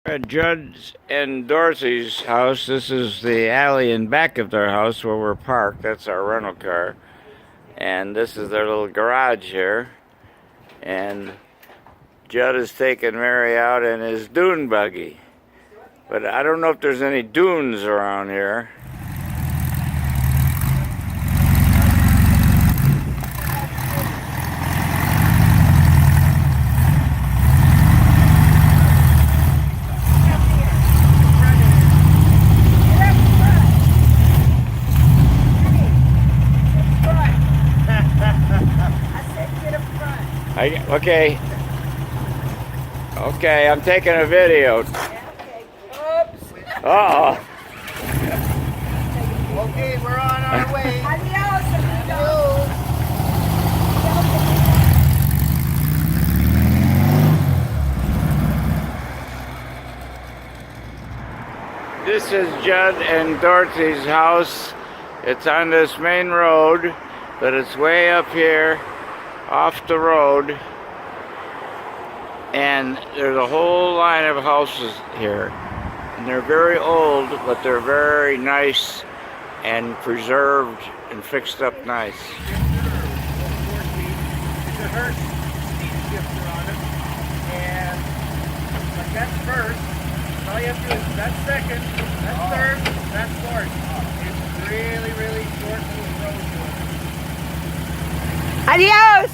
At Jud and Dorothy's house, this is the alley in back of their house where we're parked. That's our rental car. And this is their little garage here. And Jud is taking Mary out in his dune buggy. But I don't know if there's any dunes around here. Okay, I'm taking a video. Oops. Uh-oh. Okay, we're on our way. Adios, amigos. This is Jud and Dorothy's house. It's on this main road, but it's way up here off the road. And there's a whole line of houses here. And they're very old, but they're very nice and preserved and fixed up nice. It's a Hurst speed shifter on it. And like that's first. All you have to do is that's second, that's third, that's fourth. It's really, really short little road to it. Adios.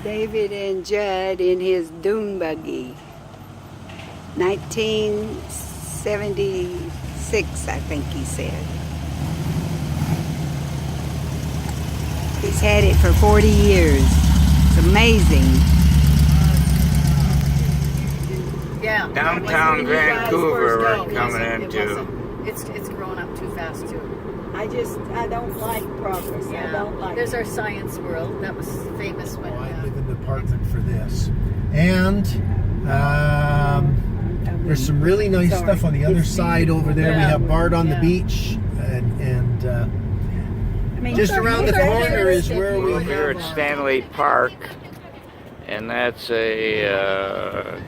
David and Jud in his dune buggy. 1976, I think he said. He's had it for 40 years. It's amazing. Yeah. Downtown Vancouver we're coming into. It's growing up too fast too. I don't like progress. I don't like There's our science world. That was famous when. I live in the apartment for this. And there's some really nice stuff on the other side over there. We have Bard on the beach, and just around the corner is where we We're here at Stanley Park, and that's a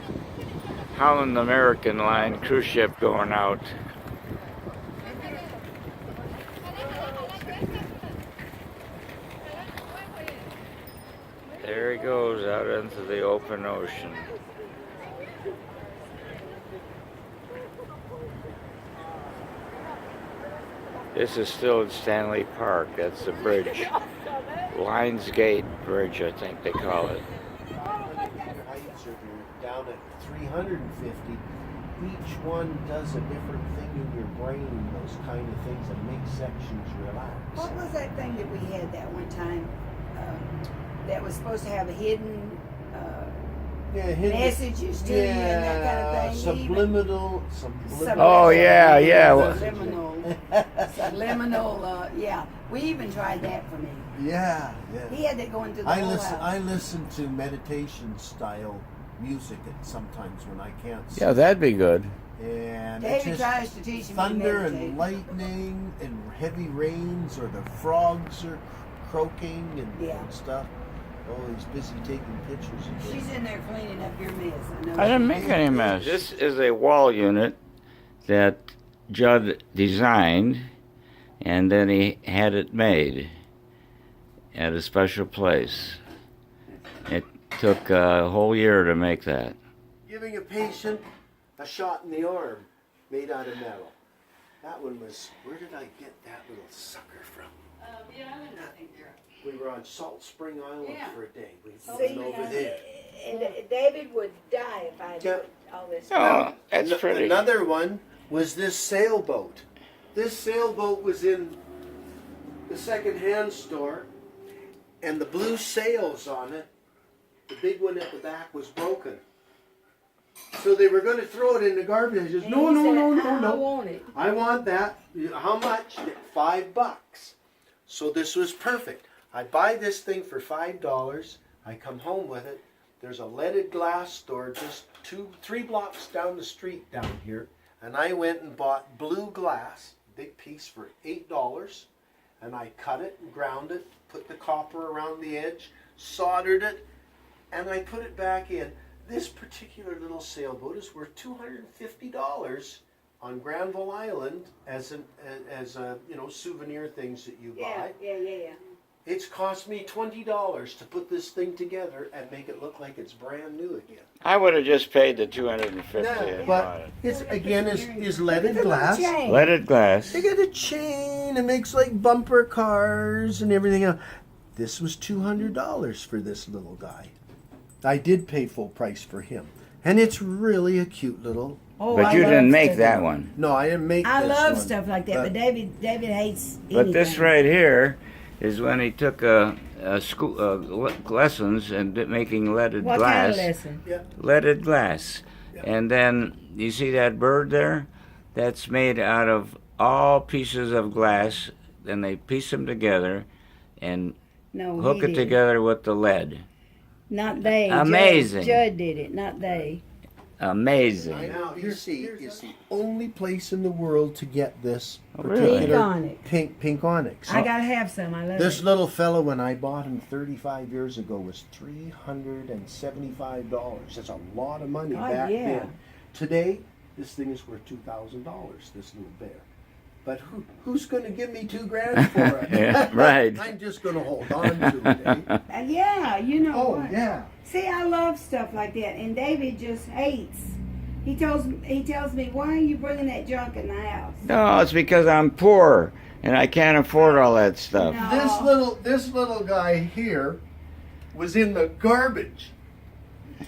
Holland American Line cruise ship going out. There he goes out into the open ocean. This is still at Stanley Park. That's the bridge. Lions Gate Bridge, I think they call it. heights, or if you're down at 350, each one does a different thing in your brain, those kind of things that make sections relax. What was that thing that we had that one time that was supposed to have a hidden messages to you and that kind of thing? Subliminal. Oh, yeah, yeah. Subliminal, yeah. We even tried that for me. Yeah. He had that going through the whole house. I listen to meditation style music sometimes when I can't sleep. Yeah, that'd be good. And David it's just tries to teach me thunder to meditate. and lightning and heavy rains, or the frogs are croaking and stuff. Oh, he's busy taking pictures of She's in there cleaning up your mess. I didn't make any mess. This is a wall unit that Jud designed, and then he had it made at a special place. It took a whole year to make that. Giving a patient a shot in the arm made out of metal. That one was, where did I get that little sucker from? We were on Salt Spring Island for a day. We went over there. And David would die if I did all this. Oh, that's pretty. Another one was this sailboat. This sailboat was in the second-hand store, and the blue sails on it, the big one at the back, was broken. So they were going to throw it in the garbage. I said, no. I want it. I want that. How much? $5. So this was perfect. I buy this thing for $5. I come home with it. There's a leaded glass store just 3 blocks down the street down here. And I went and bought blue glass, big piece, for $8. and I cut it and ground it, put the copper around the edge, soldered it, and I put it back in. This particular little sailboat is worth $250 on Granville Island as a souvenir things that you buy. Yeah. It's cost me $20 to put this thing together and make it look like it's brand new again. I would have just paid the $250 and bought But it. it's again is leaded glass. Leaded glass. They got a chain. It makes like bumper cars and everything else. This was $200 for this little guy. I did pay full price for him, and it's really a cute little. Oh, But I you love didn't make stuff. that one. No, I didn't make. I this love one, stuff like that, but David hates anything. But this right here is when he took school lessons and making leaded What glass. kind of lesson? Leaded glass. Yeah. And then you see that bird there? That's made out of all pieces of glass. Then they piece them together and No, hook he it did. together with the lead. Not they. Amazing. Judd did it, not they. Amazing. Now you see, it's the only place in the world to get this Oh, really? Pink onyx. pink onyx. I gotta have some. I love This it. little fellow, when I bought him 35 years ago, was $375. That's a lot of money God, back yeah. then. Today, this thing is worth $2,000. This little bear. But who's going to give me $2,000 for it? Yeah, right. I'm just going to hold on to it. Eh? Yeah, you know Oh what? yeah. See, I love stuff like that, and David just hates. He tells me, why are you bringing that junk in the house? No, it's because I'm poor and I can't afford all that stuff. No. This little guy here was in the garbage,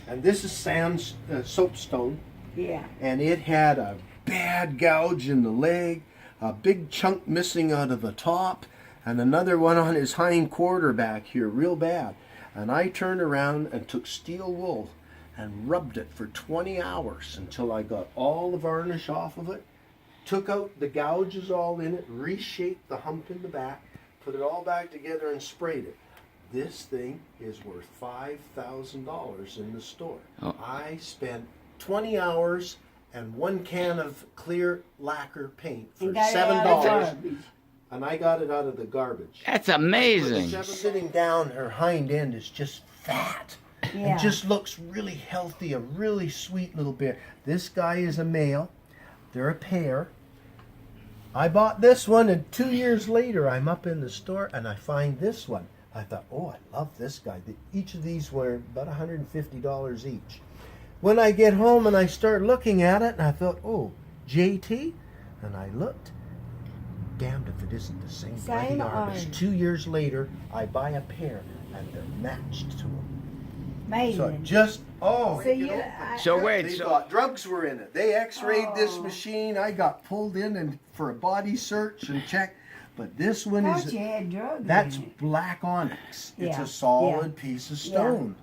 and this is Sam's soapstone, Yeah. and it had a bad gouge in the leg, a big chunk missing out of the top, and another one on his hind quarter back here, real bad. And I turned around and took steel wool and rubbed it for 20 hours until I got all the varnish off of it, took out the gouges all in it, reshaped the hump in the back, put it all back together and sprayed it. This thing is worth $5,000 in the store. Oh. I spent 20 hours and 1 can of clear lacquer paint for And got it out of $7, garbage. and I got it out of the garbage. That's amazing. Sitting down, her hind end is just fat. Yeah. It just looks really healthy, a really sweet little bear. This guy is a male. They're a pair. I bought this one, and 2 years later, I'm up in the store, and I find this one. I thought, oh, I love this guy. Each of these were about $150 each. When I get home and I start looking at it, and I thought, oh, JT? And I looked. Damned if it isn't the same bloody Same artist. arm. 2 years later, I buy a pair, and they're matched to them. So Amazing. just, oh, So it you, can open. So They wait, so thought drugs were in it. They x-rayed this Oh. machine. I got pulled in and for a body search and check. But this one thought is, you had drugs. that's in it. black onyx. It's Yeah, a solid piece of stone.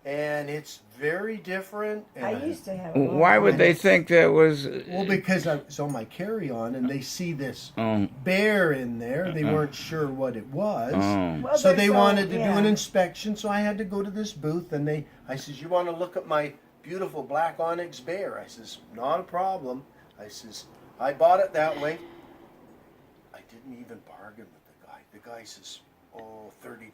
And it's very different. I and- used to have. a why lot would of they those. think that was? Well, because I was on my carry-on and they see this Oh, bear in there. They weren't sure what it was. oh. Well, So they're they wanted to do yeah. an inspection, so I had to go to this booth, and I says, you want to look at my beautiful black onyx bear? I says, not a problem. I says, I bought it that way. I didn't even bargain with the guy. The guy says, oh, $30.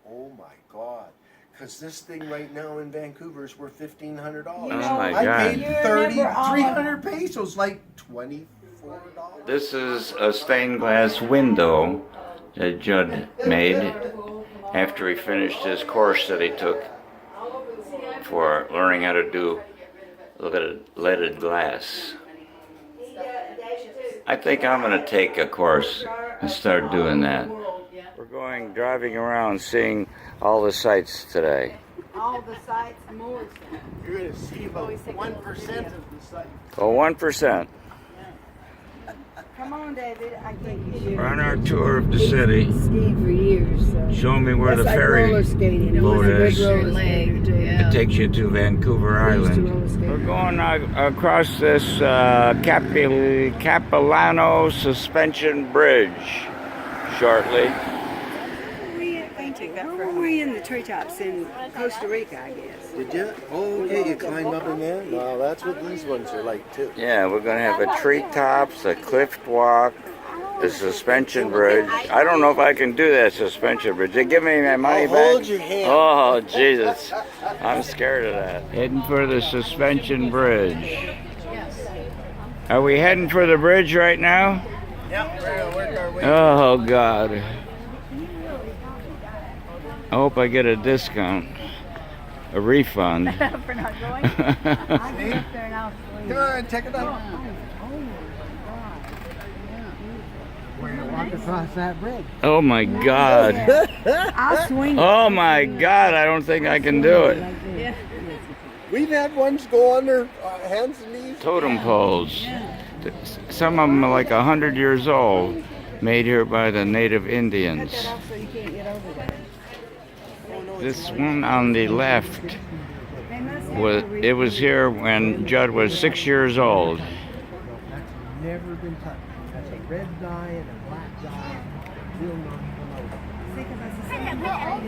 Oh my God. Because this thing right now in Vancouver is worth $1,500. You Oh know, my I God. paid You 30, remember all- 300 pesos, like $24. This is a stained glass window that Jud made after he finished his course that he took for learning how to do leaded glass. I think I'm going to take a course and start doing that. We're driving around seeing all the sights today. All the sites, more sites. You're going to see about 1% of the site. Oh, 1%. Come on, David. I can't get you. We're on our tour of the city. Skied for years. So. Show me where the That's like ferry roller skating. boat is. Roller Leg, skating. yeah. It takes you to Vancouver We used to Island. roller skate. We're going across this Capilano Suspension Bridge shortly. We in the treetops in Costa Rica, I guess. Did you? Oh, okay, you climbed up in there? No, that's what these ones are like, too. Yeah, we're going to have a treetops, a cliff walk, the suspension bridge. I don't know if I can do that suspension bridge. They give me my money I'll back? hold your hand. Oh, Jesus. I'm scared of that. Heading for the suspension bridge. Yes. Are we heading for the bridge right now? Yep, we're gonna work our way. Oh, God. I hope I get a discount. A refund. For not going? I'll get up there now. Come on, check it out. We're gonna walk across that bridge. Oh, my God. I'll swing. Oh, my God. I don't think I can do it. Yeah. We've had ones go on their hands and knees. Totem poles. Some of them are like 100 years old, made here by the native Indians. So you can't get over there. This one on the left was here when Jud was 6 years old. That's never been touched. That's a red dye and a black dye. Will not come out.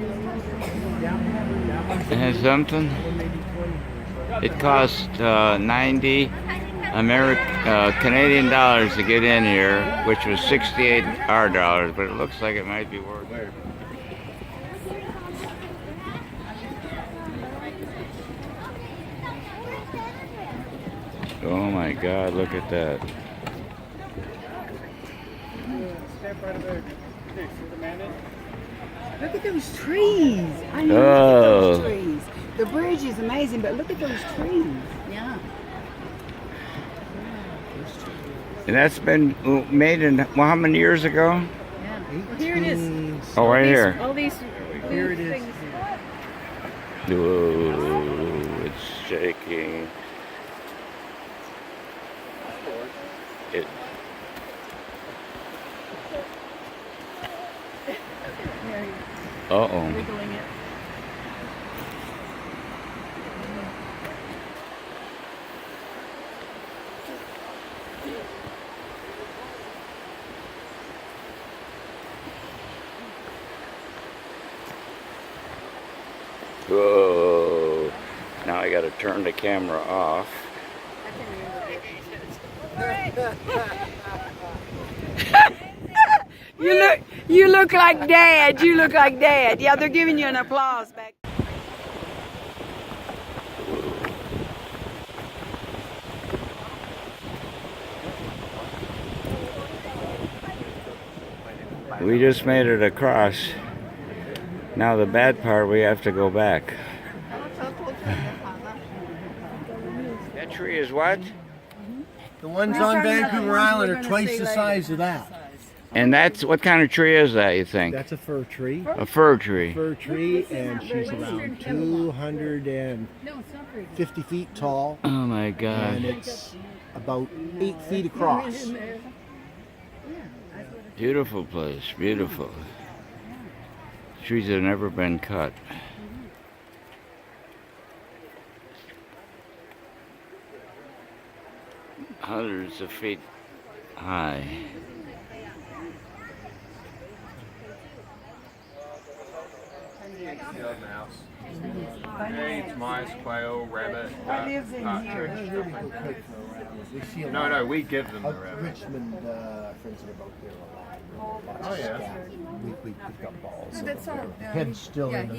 It has something. It cost 90 Canadian dollars to get in here, which was 68 our dollars, but it looks like it might be worth it. Oh my God, look at that. Look at those trees. I know. Oh. Look at those trees. The bridge is amazing, but look at those trees. Yeah. And that's been made in, well, how many years ago? Yeah. Well, here it is. Oh, right here. All these Here it is. things. Whoa, it's shaking. It. Uh-oh. Wiggling it. Whoa. Now I gotta turn the camera off. You look like Dad. You look like Dad. Yeah, they're giving you an applause back. We just made it across. Now the bad part, we have to go back. That tree is what? The ones on Vancouver Island are twice the size of that. And that's, what kind of tree is that, you think? That's a fir tree. A fir tree. Fir tree, and she's around 250 feet tall, Oh my and God. it's about 8 feet across. Beautiful place, beautiful. Trees have never been cut. Hundreds of feet high. Eggs, mice, quail, rabbit, What lives in partridge. here? We see a No, lot no, we give them the of rabbit. Richmond friends that are about there a lot. Oh, yeah. We pick up balls. That's all. Head's still in the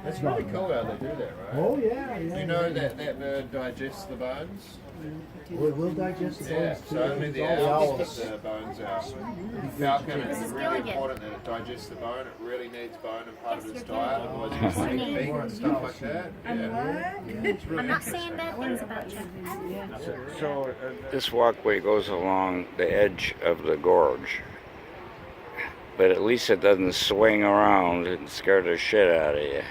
That's really cool how they do that, right? Oh yeah, Do you know that that bird digests the bones? We'll digest the Yeah, bones too. so only the It's all owls owls. spit the bones out. Falcon, it's really important that it digests the bone. It really needs bone and part of its diet, otherwise it gets sick feet and stuff like that. Yeah. It's really I'm not saying interesting. bad things about you. This walkway goes along the edge of the gorge. But at least it doesn't swing around and scare the shit out of you.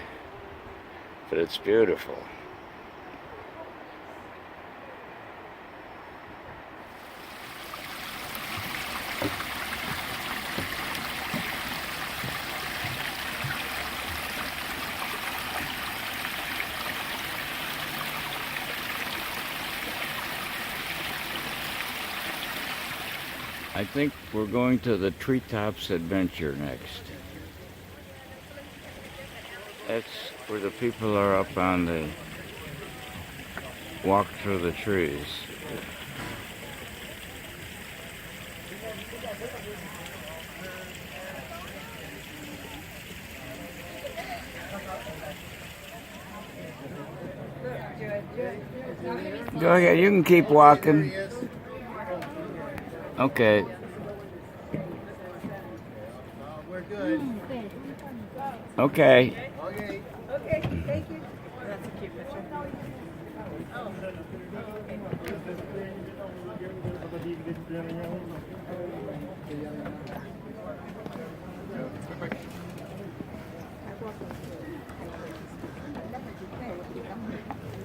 But it's beautiful. I think we're going to the Treetops Adventure next. That's where the people are up on the walk through the trees. Go ahead. You can keep walking. Okay. We're good. Okay. Okay. Okay, thank you. That's a cute picture.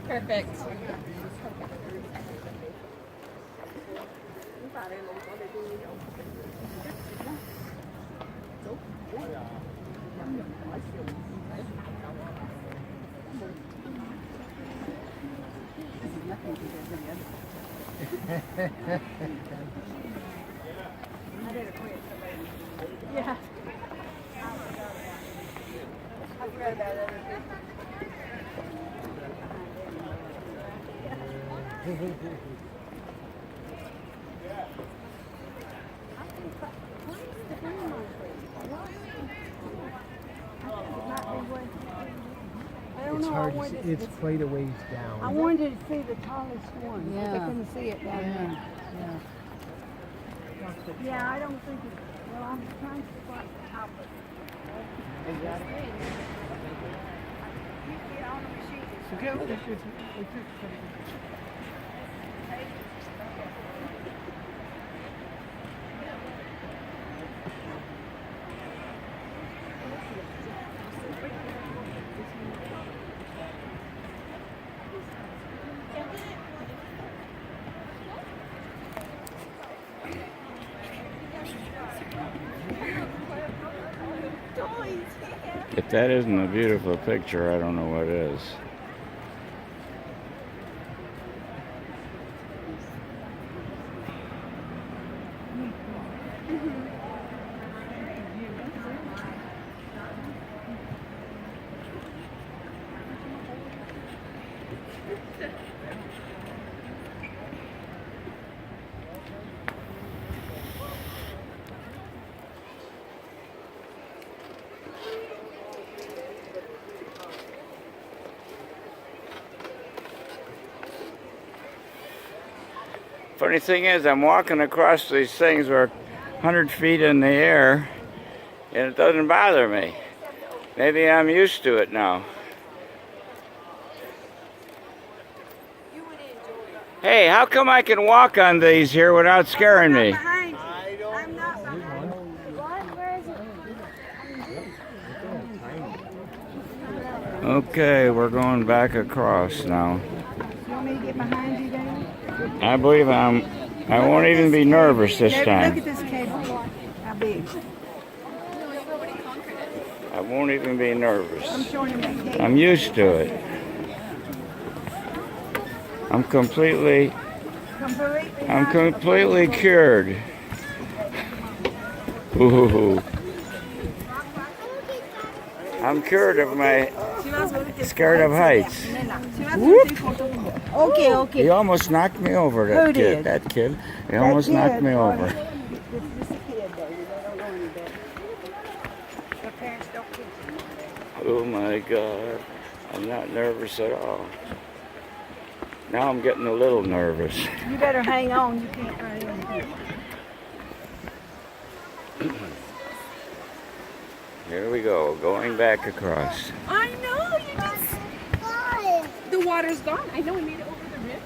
Perfect. Yeah. I don't It's know. hard to see. It's quite a ways down. I wanted to see the tallest one. But I Yeah. couldn't see it down there. Yeah. Yeah, I don't think it. Well, I'm trying to spot the top of it. If that isn't a beautiful picture, I don't know what is. Funny thing is, I'm walking across these things where 100 feet in the air, and it doesn't bother me. Maybe I'm used to it now. Hey, how come I can walk on these here without scaring me? Behind you. I'm not behind you. What? Where is it? Okay, we're going back across now. You want me to get behind you, Dana? I believe I won't even be nervous this Look time. at this cable. How big? I won't even be I'm nervous. showing him that cable. I'm used to it. I'm completely cured. Ooh. I'm cured of my scared of heights. Okay, okay. He almost knocked me over, Who that kid. did? That kid. He almost knocked me over. It's just a kid, baby. They don't know any better. Their parents don't teach them. Oh my God. I'm not nervous at all. Now I'm getting a little nervous. You better hang on. You can't run in. Here we go, going back across. I know, you just... The water's gone. I know, we made it over the river.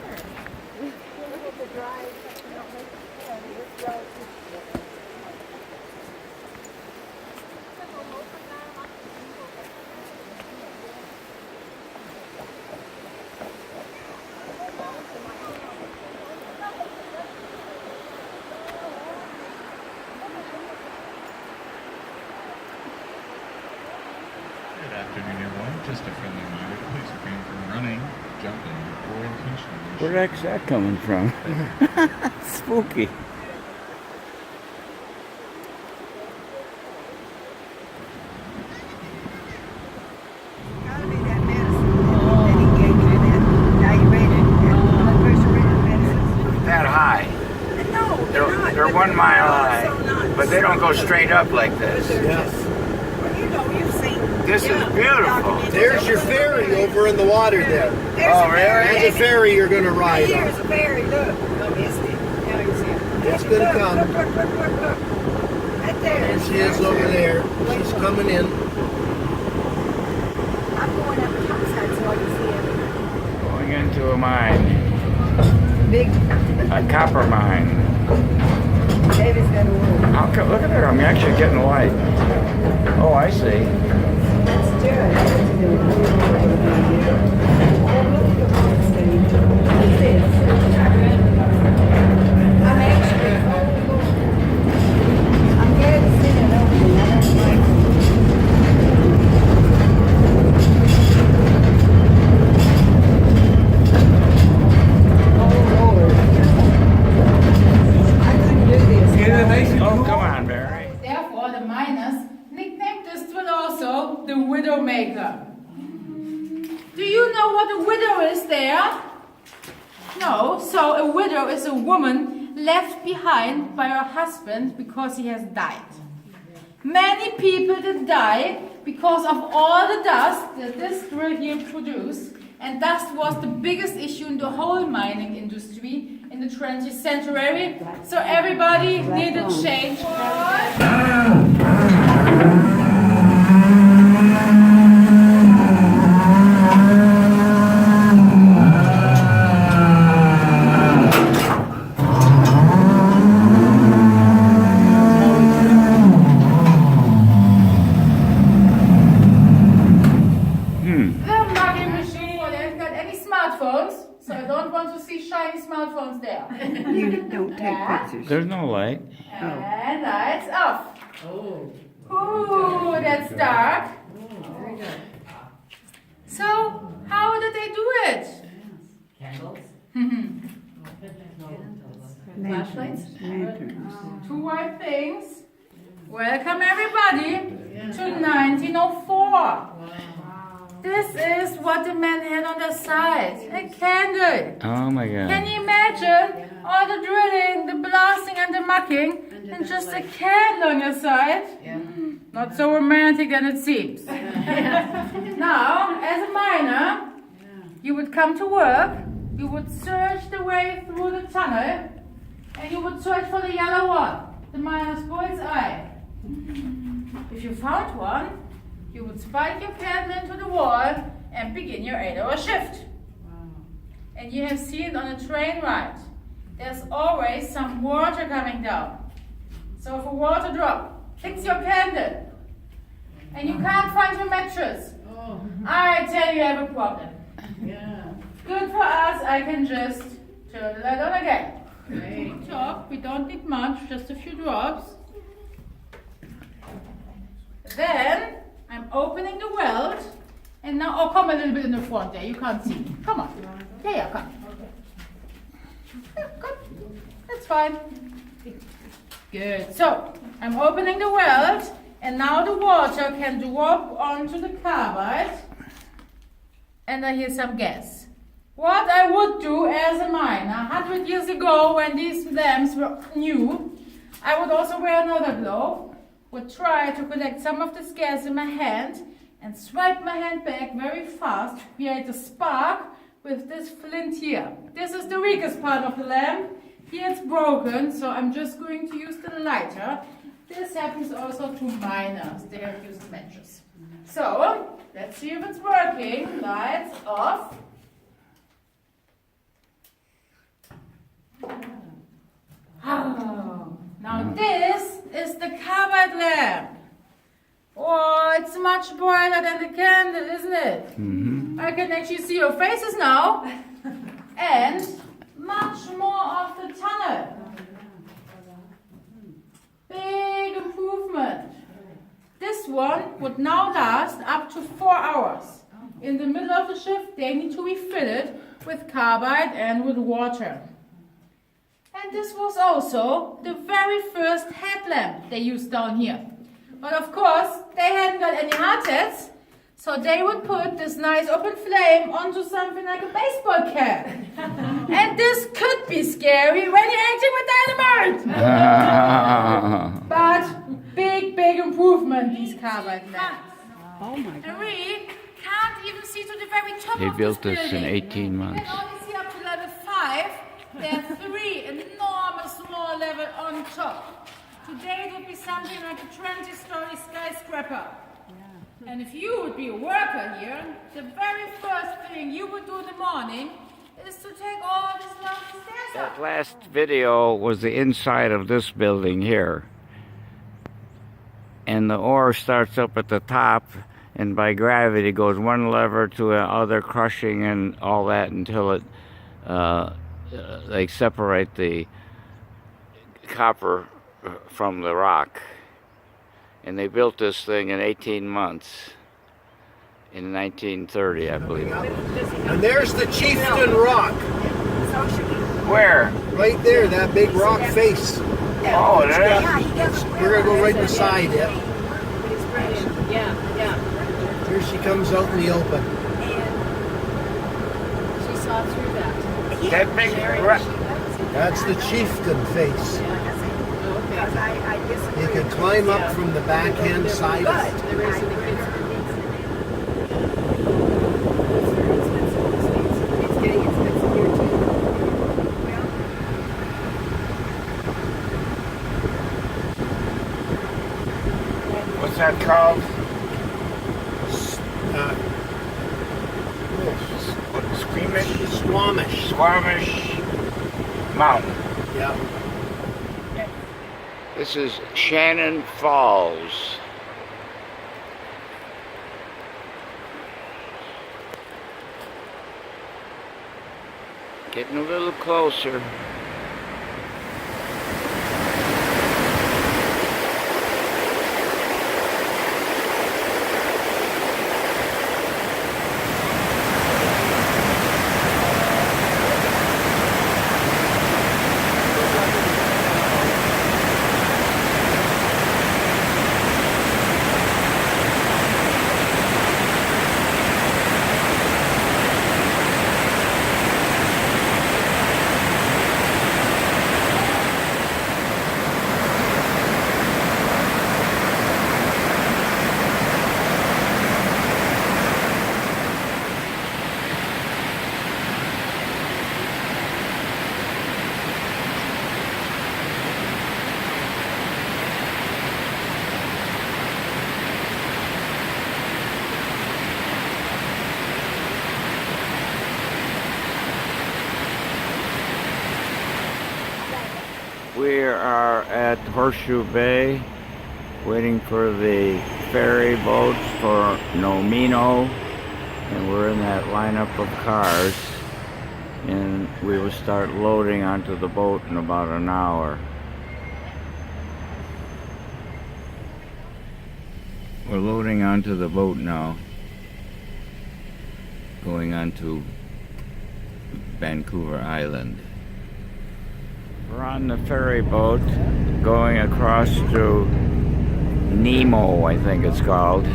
Good afternoon, everyone. Just a friendly reminder, please refrain from running, jumping, or intentionally. Where the heck's that coming from? Spooky. Gotta be that medicine that he gave you, that diuretic, that blood pressure medicine. That high. No, not. They're 1 mile high, Also not. but they don't go straight up like this. Well, you know, you've seen. This is beautiful. There's your ferry over in the water there. There's Oh, a ferry. really? There's a ferry you're going to ride Here's on. a ferry. Look. Oh, yes, now you see it. It's going to come. Look. Right there. There she is over there. She's coming in. I'm going up the topside so I can see everything. Going into a mine. Big. A copper mine. David's got a work. Look at there, I'm actually getting light. Oh, I see. That's I'm glad to see it open. I don't like Oh, come on, Barry. Therefore, the miners nicknamed this drill also the Widowmaker. Do you know what a widow is there? No, so a widow is a woman left behind by her husband because he has died. Many people did die because of all the dust that this drill here produced, and dust was the biggest issue in the whole mining industry in the 20th century, so everybody needed change. The mugging machine, well, they haven't got any smartphones, so I don't want to see shiny smartphones there. You don't take Yeah. pictures. There's no light. And lights off. Ooh, that's dark. So, how did they do it? Flashlights? Lanterns. Two white things. Welcome everybody to 1904. This is what the men had on their side. A candle. Oh my Can God. you imagine all the drilling, the blasting and the mucking, and just a candle on your side? Not so romantic than it seems. Now, as a miner, you would come to work, you would search the way through the tunnel, and you would search for the yellow one, the miner's bull's eye. If you found one, you would spike your candle into the wall and begin your 8-hour shift. And you have seen on a train ride, there's always some water coming down. So if a water drop hits your candle and you can't find your mattress, I tell you have a problem. Good for us, I can just turn the light on again. Good job, we don't need much, just a few drops. Then I'm opening the weld, and now, oh, come a little bit in the front there, you can't see. Come on. Yeah, come. Yeah, come. That's fine. Good. So, I'm opening the weld, and now the water can drop onto the carbide, and I hear some gas. What I would do as a miner 100 years ago when these lamps were new, I would also wear another glove, would try to collect some of this gas in my hand and swipe my hand back very fast to create a spark with this flint here. This is the weakest part of the lamp. Here it's broken, so I'm just going to use the lighter. This happens also to miners. They have used matches. So, let's see if it's working. Lights off. Oh, now this is the carbide lamp. Oh, it's much brighter than the candle, isn't it? Mm-hmm. I can actually see your faces now. And much more of the tunnel. Big improvement. This one would now last up to 4 hours. In the middle of the shift, they need to refill it with carbide and with water. And this was also the very first headlamp they used down here. But of course, they hadn't got any hardheads, so they would put this nice open flame onto something like a baseball cap. And this could be scary when you're acting with dynamite. But big improvement, these carbide lamps. Oh my And God. we can't even see to the very top He of built this this in building. 18 months. We can only see up to level 5. There are 3 enormous small levels on top. Today it would be something like a 20-story skyscraper. And if you would be a worker here, the very first thing you would do in the morning is to take all these lovely stairs That up. last video was the inside of this building here. And the ore starts up at the top, and by gravity goes one lever to another, crushing and all that until it they separate the copper from the rock. And they built this thing in 18 months. In 1930, I believe. And there's the Chieftain Rock. Where? Right there, that big rock face. Oh, there. Yeah, he gets We're gonna go right beside it. Yeah. Here she comes out in the open. She saw through that. That big That's the Chieftain face. Okay. You can climb up from the backhand side. There is an What's that called? Squamish. Squamish Mountain. Yeah. This is Shannon Falls. Getting a little closer. We are at Horseshoe Bay, waiting for the ferry boats for Nomino, and we're in that lineup of cars, and we will start loading onto the boat in about an hour. We're loading onto the boat now, going onto Vancouver Island. We're on the ferry boat going across to Nemo, I think it's called.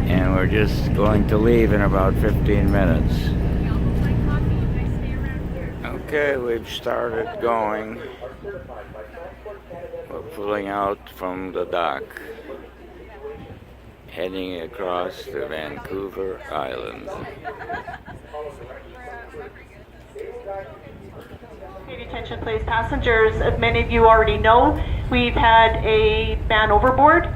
And we're just going to leave in about 15 minutes. Okay, we've started going. We're pulling out from the dock, heading across to Vancouver Island. Pay attention, please, passengers. As many of you already know, we've had a man overboard.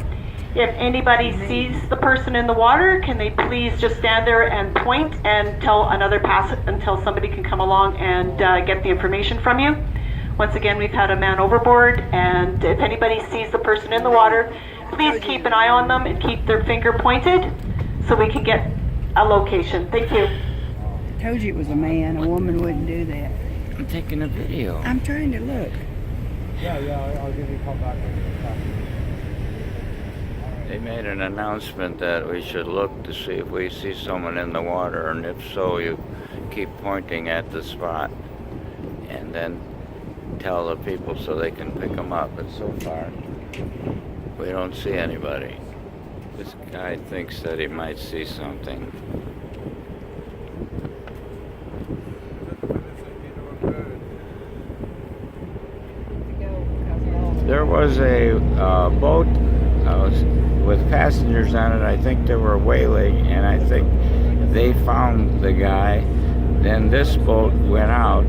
If anybody sees the person in the water, can they please just stand there and point and tell another until somebody can come along and get the information from you. Once again, we've had a man overboard, and if anybody sees the person in the water, please keep an eye on them and keep their finger pointed so we can get a location. Thank you. I told you it was a man. A woman wouldn't do that. I'm taking a video. I'm trying to look. Yeah, I'll give you a call back. They made an announcement that we should look to see if we see someone in the water, and if so, you keep pointing at the spot and then tell the people so they can pick them up. But so far, we don't see anybody. This guy thinks that he might see something. There was a boat with passengers on it. I think they were whaling, and I think they found the guy. Then this boat went out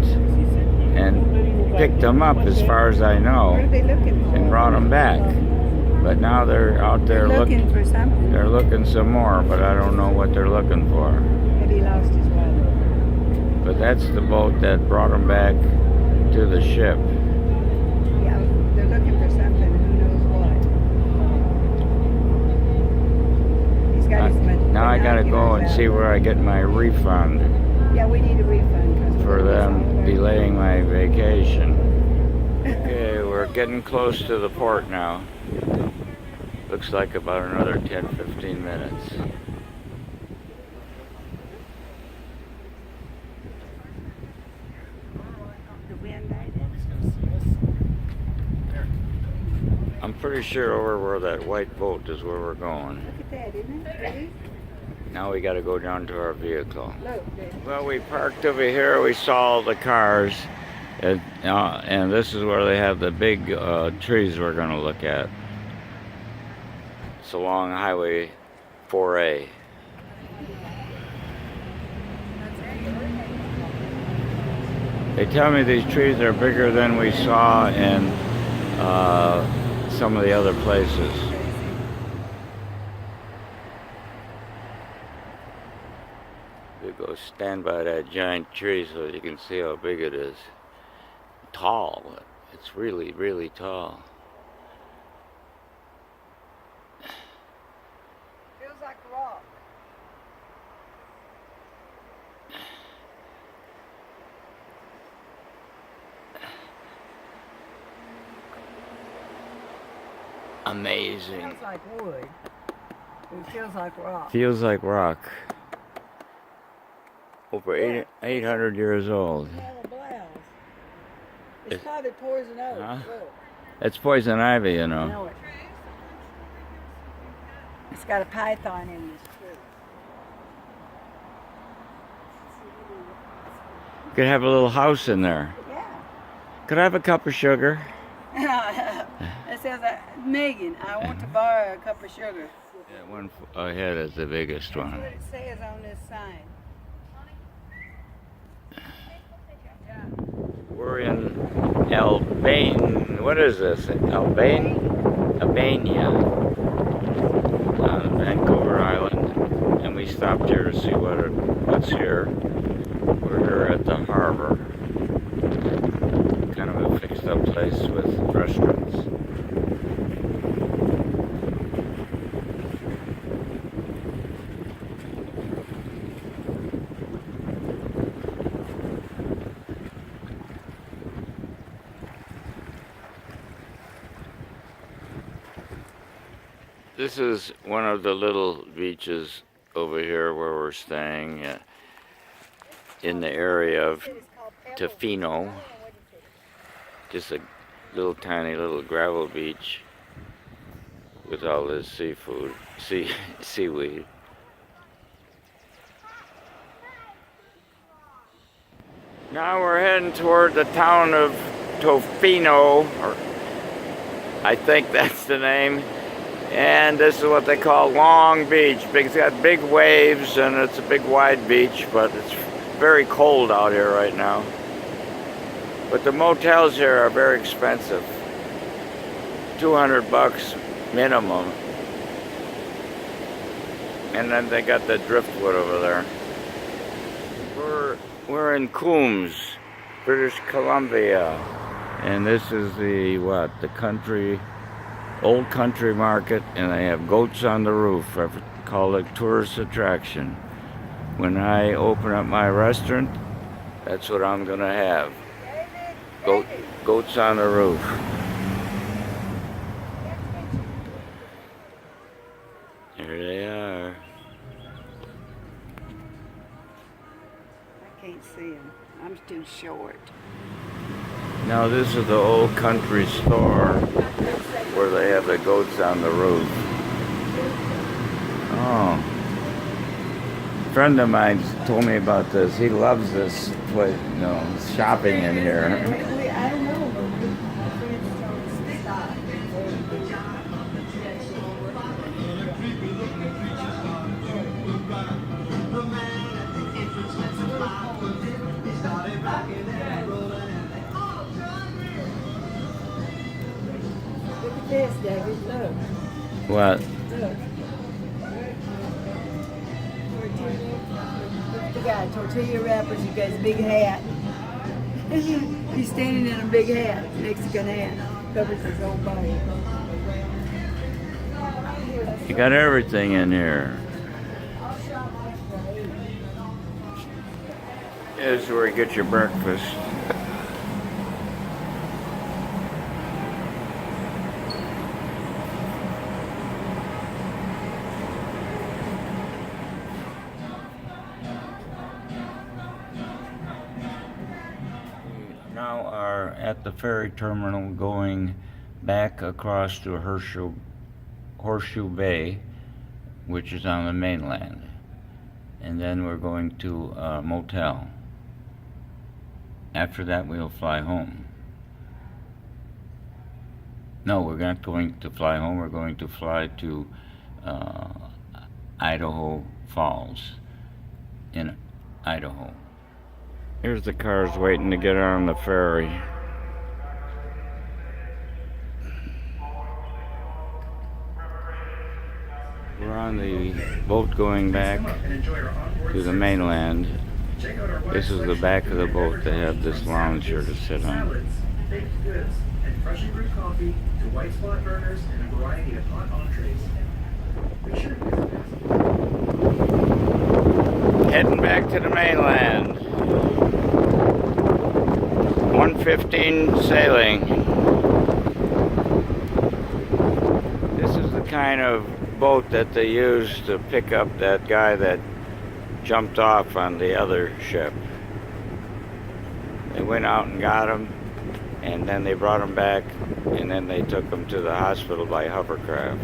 and picked them up, as far as I know, What are they looking for? and brought them back. But now they're out there Looking for something. They're looking some more, but I don't know what they're looking for. Maybe he lost his wallet. But that's the boat that brought them back to the ship. Yeah, they're looking for something. Who knows what? He's got his Now I gotta go and see where I get my refund Yeah, we need a refund. 'Cause for we're them all over. delaying my vacation. Okay, we're getting close to the port now. Looks like about another 10-15 minutes. The wind died. I'm pretty sure over where that white boat is where we're going. Look at that, isn't it pretty? Now we gotta go down to our vehicle. Look, there. Well, we parked over here. We saw all the cars, and this is where they have the big trees we're going to look at. It's along Highway 4A. They tell me these trees are bigger than we saw in some of the other places. You go stand by that giant tree so you can see how big it is. Tall. It's really, really tall. Feels like rock. Amazing. Feels like wood. It feels like rock. Feels like rock. Over 800 years old. Smell the blouse. It's probably poison oak. Huh? Look. It's poison ivy, you I know. know it. It's got a python in this tree. Could have a little house in there. Yeah. Could I have a cup of sugar? It says, Megan, I want to borrow a cup of sugar. Yeah, one ahead is the biggest That's one. what it says on this sign. We're in Albania. What is this? Albania on Vancouver Island. And we stopped here to see what's here. We're here at the harbor. Kind of a fixed up place with restaurants. This is one of the little beaches over here where we're staying in the area of Tofino. Just a little tiny little gravel beach with all this seaweed. Now we're heading toward the town of Tofino, or I think that's the name. And this is what they call Long Beach. It's got big waves and it's a big wide beach, but it's very cold out here right now. But the motels here are very expensive. $200 minimum. And then they got the driftwood over there. We're in Coombs, British Columbia. And this is the old country market, and they have goats on the roof. I call it tourist attraction. When I open up my restaurant, that's what I'm gonna have. Goats on the roof. Here they are. I can't see him. I'm too short. Now this is the old country store where they have the goats on the roof. Oh. A friend of mine told me about this. He loves this place, shopping in here. I don't know. What? The guy, tortilla wrappers, you got his big hat. He's standing in a big hat, Mexican hat, covers his whole body. You got everything in here. This is where you get your breakfast. We now are at the ferry terminal going back across to Horseshoe Bay, which is on the mainland. And then we're going to a motel. After that, we'll fly home. No, we're not going to fly home. We're going to fly to Idaho Falls in Idaho. Here's the cars waiting to get on the ferry. We're on the boat going back to the mainland. This is the back of the boat. They have this lounge here to sit on. Baked goods, and freshly brewed coffee to white spot burgers and a variety of hot entrees. Be sure to visit. Heading back to the mainland. 1:15 sailing. This is the kind of boat that they used to pick up that guy that jumped off on the other ship. They went out and got him, and then they brought him back, and then they took him to the hospital by hovercraft.